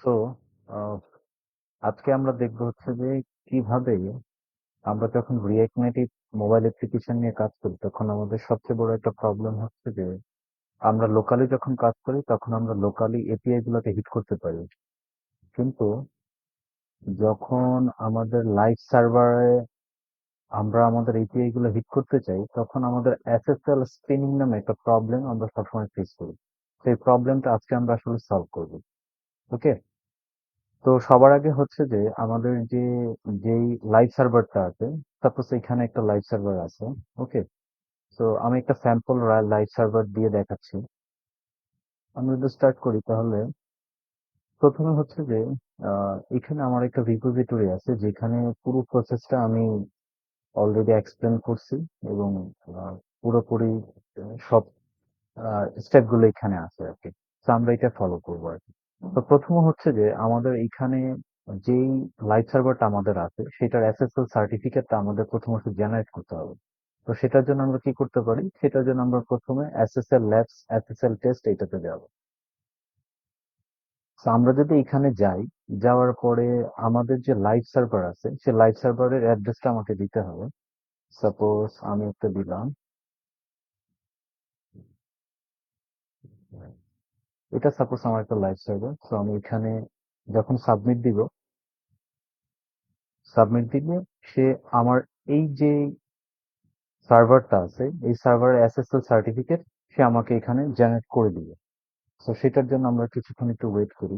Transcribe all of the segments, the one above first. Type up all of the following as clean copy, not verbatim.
তো আহ, আজকে আমরা দেখবো হচ্ছে যে কিভাবে আমরা যখন রিয়েক্ট নেটিভ মোবাইল অ্যাপ্লিকেশন নিয়ে কাজ করি তখন আমাদের সবচেয়ে বড় একটা প্রবলেম হচ্ছে যে আমরা লোকালি যখন কাজ করি তখন আমরা লোকালি এপিআই গুলোকে হিট করতে পারি, কিন্তু যখন আমাদের লাইভ সার্ভারে আমরা আমাদের এপিআই গুলো হিট করতে চাই তখন আমাদের এসএসএল স্পিনিং নামে একটা প্রবলেম আমরা সবসময় ফেস করি। সেই প্রবলেমটা আজকে আমরা আসলে সলভ করবো। ওকে, তো সবার আগে হচ্ছে যে আমাদের যেই লাইভ সার্ভারটা আছে, সাপোজ এখানে একটা লাইভ সার্ভার আছে। ওকে, তো আমি একটা স্যাম্পল লাইভ সার্ভার দিয়ে দেখাচ্ছি। আমি যদি স্টার্ট করি তাহলে প্রথমে হচ্ছে যে এখানে আমার একটা রিপোজিটরি আছে যেখানে পুরো প্রসেসটা আমি অলরেডি এক্সপ্লেন করছি এবং আহ, পুরোপুরি সব স্টেপ গুলো এখানে আছে আর কি। তো আমরা এটা ফলো করবো আর কি। তো প্রথম হচ্ছে যে আমাদের এখানে যেই লাইভ সার্ভারটা আমাদের আছে সেটার এসএসএল সার্টিফিকেটটা আমাদের প্রথমত জেনারেট করতে হবে। তো সেটার জন্য আমরা কি করতে পারি, সেটার জন্য আমরা প্রথমে এসএসএল ল্যাবস এসএসএল টেস্ট এইটাতে যাব। তো আমরা যদি এখানে যাই, যাওয়ার পরে আমাদের যে লাইভ সার্ভার আছে সে লাইভ সার্ভারের অ্যাড্রেসটা আমাকে দিতে হবে। সাপোজ আমি একটা দিলাম, এটা সাপোজ আমার একটা লাইভ সার্ভার। তো আমি এখানে যখন সাবমিট দিলে সে আমার এই যে সার্ভারটা আছে এই সার্ভারের এসএসএল সার্টিফিকেট সে আমাকে এখানে জেনারেট করে দিবে। তো সেটার জন্য আমরা কিছুক্ষণ একটু ওয়েট করি।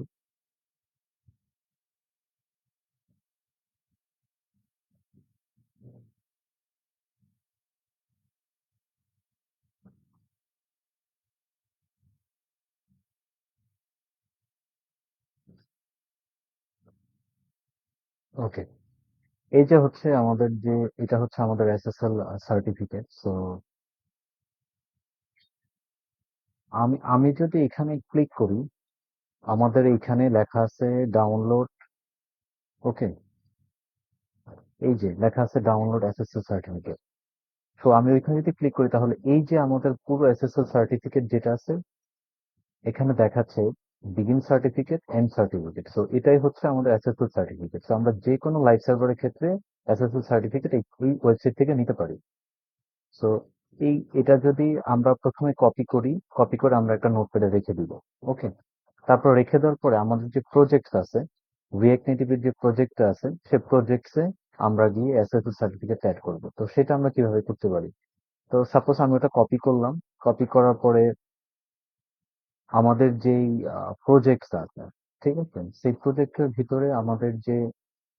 ওকে, এই যে হচ্ছে আমাদের যে এটা হচ্ছে আমাদের এসএসএল সার্টিফিকেট। সো আমি আমি যদি এখানে ক্লিক করি, আমাদের এখানে লেখা আছে ডাউনলোড। ওকে, এই যে লেখা আছে ডাউনলোড এসএসএল সার্টিফিকেট। সো আমি ওইখানে যদি ক্লিক করি তাহলে এই যে আমাদের পুরো এসএসএল সার্টিফিকেট যেটা আছে এখানে দেখাচ্ছে begin certificate end certificate. So এটাই হচ্ছে আমাদের এসএসএল সার্টিফিকেট। সো আমরা যে কোনো লাইভ সার্ভারের ক্ষেত্রে এসএসএল সার্টিফিকেট এই ওয়েবসাইট থেকে নিতে পারি। সো এটা যদি আমরা প্রথমে কপি করে আমরা একটা নোটপ্যাডে রেখে দিব। ওকে, তারপর রেখে দেওয়ার পরে আমাদের যে প্রজেক্ট আছে, রিয়েক্ট নেটিভের যে প্রজেক্ট আছে সে প্রজেক্টসে আমরা গিয়ে এসএসএল সার্টিফিকেট অ্যাড করব। তো সেটা আমরা কিভাবে করতে পারি, তো সাপোজ আমি ওটা কপি করলাম। কপি করার পরে আমাদের যেই প্রজেক্টস আছে, ঠিক আছে, সেই প্রজেক্টের ভিতরে আমাদের যে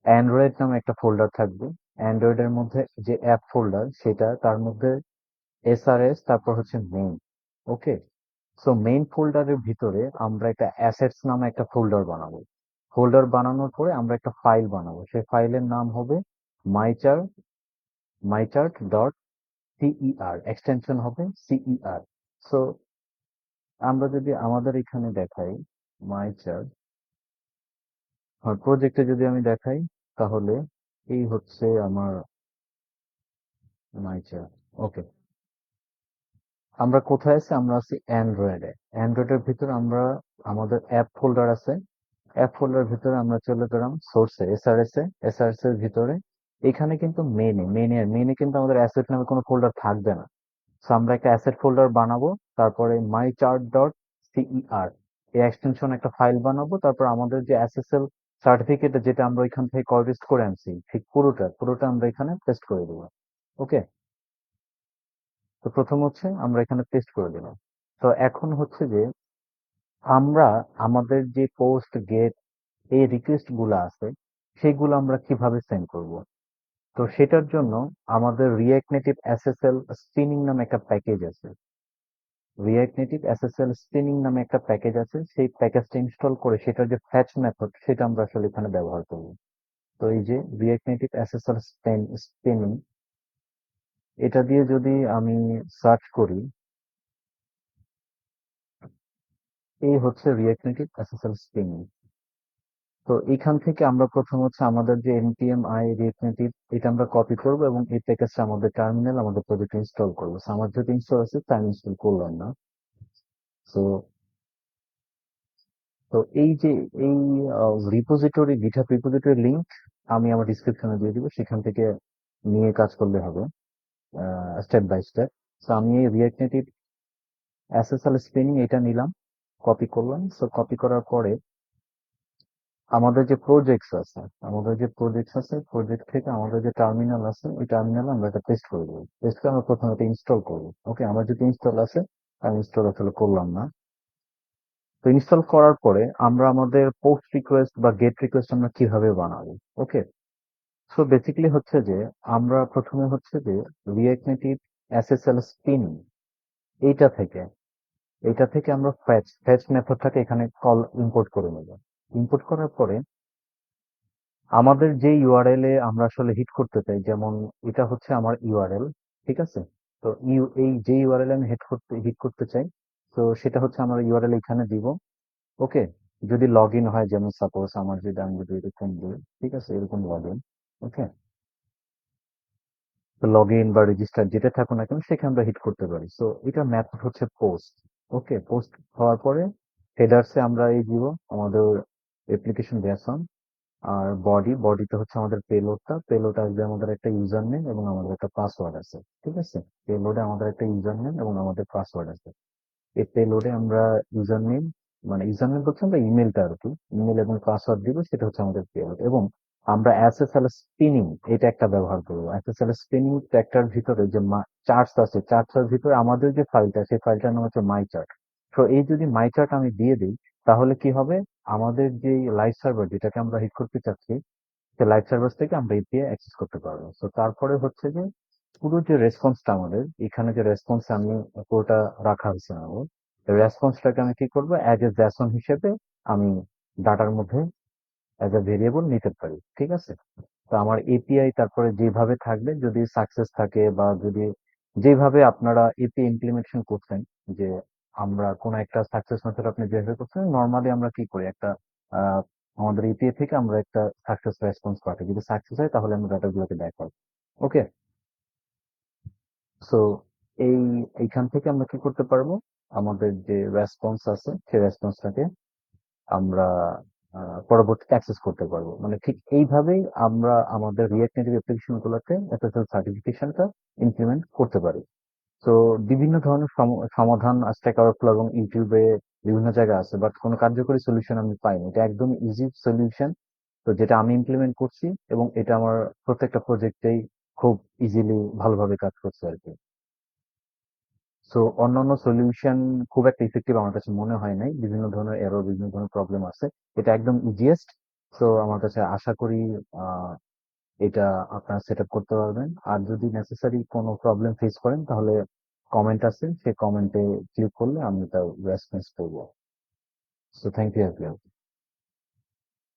অ্যান্ড্রয়েড নামে একটা ফোল্ডার থাকবে। অ্যান্ড্রয়েড এর মধ্যে যে অ্যাপ ফোল্ডার সেটা, তার মধ্যে এসআরএস, তারপর হচ্ছে মেইন। ওকে, সো মেইন ফোল্ডারের ভিতরে আমরা একটা অ্যাসেটস নামে একটা ফোল্ডার বানাবো। ফোল্ডার বানানোর পরে আমরা একটা ফাইল বানাবো, সেই ফাইলের নাম হবে মাইচার মাইচার্ট ডট সিইআর, এক্সটেনশন হবে সিইআর। সো আমরা যদি আমাদের এখানে দেখাই মাইচার আর প্রজেক্টে যদি আমি দেখাই তাহলে এই হচ্ছে আমার মাইচার। ওকে, আমরা কোথায় আছি, আমরা আছি অ্যান্ড্রয়েডে। অ্যান্ড্রয়েডের ভিতরে আমরা আমাদের অ্যাপ ফোল্ডার আছে। অ্যাপ ফোল্ডার ভিতরে আমরা চলে গেলাম সোর্সে এসআরএস এর ভিতরে। এখানে কিন্তু মেনে কিন্তু আমাদের অ্যাসেট নামে কোনো ফোল্ডার থাকবে না। সো আমরা একটা অ্যাসেট ফোল্ডার বানাবো, তারপরে মাই চার্ট ডট সিইআর এই এক্সটেনশন একটা ফাইল বানাবো। তারপর আমাদের যে এসএসএল সার্টিফিকেট যেটা আমরা ওইখান থেকে কপিস্ট করে আনছি ঠিক পুরোটা আমরা এখানে পেস্ট করে দেবো। ওকে, তো প্রথম হচ্ছে আমরা এখানে পেস্ট করে দিলাম। তো এখন হচ্ছে যে আমরা আমাদের যে পোস্ট গেট এই রিকোয়েস্ট গুলো আছে সেগুলো আমরা কিভাবে সেন্ড করব। তো সেটার জন্য আমাদের রিয়েক্ট নেটিভ এসএসএল স্পিনিং নামে একটা প্যাকেজ আছে। রিয়েক্ট নেটিভ এসএসএল স্পিনিং নামে একটা প্যাকেজ আছে, সেই প্যাকেজটা ইনস্টল করে সেটার যে ফ্যাচ মেথড সেটা আমরা আসলে এখানে ব্যবহার করব। তো এই যে রিয়েক্ট নেটিভ এসএসএল স্পিনিং, এটা দিয়ে যদি আমি সার্চ করি, এই হচ্ছে রিয়েক্ট নেটিভ এসএসএল স্পিনিং। তো এখান থেকে আমরা প্রথম হচ্ছে আমাদের যে npm i রিয়েক্ট নেটিভ এটা আমরা কপি করব এবং এই প্যাকেজটা আমাদের টার্মিনাল আমাদের প্রজেক্টে ইনস্টল করবো। So আমার যেহেতু ইনস্টল আছে তাই আমি ইনস্টল করলাম না। তো তো এই গিটহাব রিপোজিটরি লিংক আমি আমার ডিসক্রিপশনে দিয়ে দিব, সেখান থেকে নিয়ে কাজ করলে হবে স্টেপ বাই স্টেপ। তো আমি এই রিয়েক্ট নেটিভ এসএসএল স্পিনিং এটা নিলাম, কপি করলাম। সো কপি করার পরে আমাদের যে প্রজেক্টস আছে প্রজেক্ট থেকে আমাদের যে টার্মিনাল আছে ওই টার্মিনালে আমরা একটা পেস্ট করে দেবো। পেস্ট করে আমরা প্রথমে এটা ইনস্টল করবো। ওকে, আমার যদি ইনস্টল আছে, আমি ইনস্টল আসলে করলাম না। তো ইনস্টল করার পরে আমরা আমাদের পোস্ট রিকোয়েস্ট বা গেট রিকোয়েস্ট আমরা কিভাবে বানাবো। ওকে, সো বেসিক্যালি হচ্ছে যে আমরা প্রথমে হচ্ছে যে রিয়েক্ট নেটিভ এসএসএল স্পিনিং এইটা থেকে এইটা থেকে আমরা ফ্যাচ মেথডটাকে এখানে কল ইম্পোর্ট করে নেব। ইম্পোর্ট করার পরে আমাদের যে ইউআরএল এ আমরা আসলে হিট করতে চাই, যেমন এটা হচ্ছে আমার ইউআরএল, ঠিক আছে? তো এই যে ইউআরএল আমি হিট করতে চাই, তো সেটা হচ্ছে আমার ইউআরএল এখানে দিব। ওকে, যদি লগ ইন হয়, যেমন সাপোজ আমার যদি আমি যদি এরকম দিই, ঠিক আছে, এরকম লগ ইন। ওকে, তো লগ ইন বা রেজিস্টার যেটা থাকুক না কেন সেখানে আমরা হিট করতে পারি। সো এটার মেথড হচ্ছে পোস্ট। ওকে, পোস্ট হওয়ার পরে হেডার্সে আমরা এই দিব আমাদের অ্যাপ্লিকেশন জেসন। আর বডিতে হচ্ছে আমাদের পেলোড আসবে, আমাদের একটা ইউজার নেম এবং আমাদের একটা পাসওয়ার্ড আছে, ঠিক আছে? পেলোডে আমাদের একটা ইউজার নেম এবং আমাদের পাসওয়ার্ড আছে। এই পেলোডে আমরা ইউজার নেম, মানে ইউজার নেম হচ্ছে আমরা ইমেলটা আর কি, ইমেল এবং পাসওয়ার্ড দিব, সেটা হচ্ছে আমাদের পেলোড। এবং আমরা এসএসএল স্পিনিং এটা একটা ব্যবহার করবো। এসএসএল স্পিনিং ট্র্যাক্টার ভিতরে যে চার্টস আছে, চার্টসের ভিতরে আমাদের যে ফাইলটা, সেই ফাইলটার নাম হচ্ছে মাই চার্ট। তো এই যদি মাই চার্ট আমি দিয়ে দিই, তাহলে কি হবে, আমাদের যে লাইভ সার্ভার যেটাকে আমরা হিট করতে চাচ্ছি, সে লাইভ সার্ভার থেকে আমরা এপিআই অ্যাক্সেস করতে পারবো। তো তারপরে হচ্ছে যে পুরো যে রেসপন্সটা আমাদের এখানে যে রেসপন্স আমি পুরোটা রাখা হয়েছে আমার, রেসপন্সটাকে আমি কি করবো, অ্যাজ এ জ্যাসন হিসেবে আমি ডাটার মধ্যে অ্যাজ এ ভেরিয়েবল নিতে পারি, ঠিক আছে? তো আমার এপিআই তারপরে যেভাবে থাকবে, যদি সাকসেস থাকে বা যদি যেভাবে আপনারা এপিআই ইমপ্লিমেন্টেশন করছেন, যে আমরা কোন একটা সাকসেস মেথড আপনি যেভাবে করছেন, নর্মালি আমরা কি করি, একটা আহ, আমাদের এপিআই থেকে আমরা একটা সাকসেস রেসপন্স পাঠাই, যদি সাকসেস হয় তাহলে আমরা ডাটাগুলোকে দেখাই। ওকে, সো এই এইখান থেকে আমরা কি করতে পারবো, আমাদের যে রেসপন্স আছে সেই রেসপন্সটাকে আমরা পরবর্তীতে অ্যাক্সেস করতে পারবো। মানে ঠিক এইভাবেই আমরা আমাদের রিয়েক্ট নেটিভ অ্যাপ্লিকেশন গুলোতে এসএসএল সার্টিফিকেশনটা ইমপ্লিমেন্ট করতে পারি। তো বিভিন্ন ধরনের সমাধান স্ট্যাক ওভারফ্লো এবং ইউটিউবে বিভিন্ন জায়গায় আছে, বাট কোনো কার্যকরী সলিউশন আমি পাইনি। এটা একদম ইজি সলিউশন, তো যেটা আমি ইমপ্লিমেন্ট করছি এবং এটা আমার প্রত্যেকটা প্রজেক্টেই খুব ইজিলি ভালোভাবে কাজ করছে আর কি। সো অন্যান্য সলিউশন খুব একটা ইফেক্টিভ আমার কাছে মনে হয় নাই, বিভিন্ন ধরনের এরর, বিভিন্ন ধরনের প্রবলেম আছে। এটা একদম ইজিয়েস্ট। সো আমার কাছে আশা করি আহ, এটা আপনারা সেট আপ করতে পারবেন। আর যদি নেসেসারি কোনো প্রবলেম ফেস করেন, তাহলে কমেন্ট আছে, সেই কমেন্টে ক্লিক করলে আমি তার রেসপন্স করবো। So thank you everyone.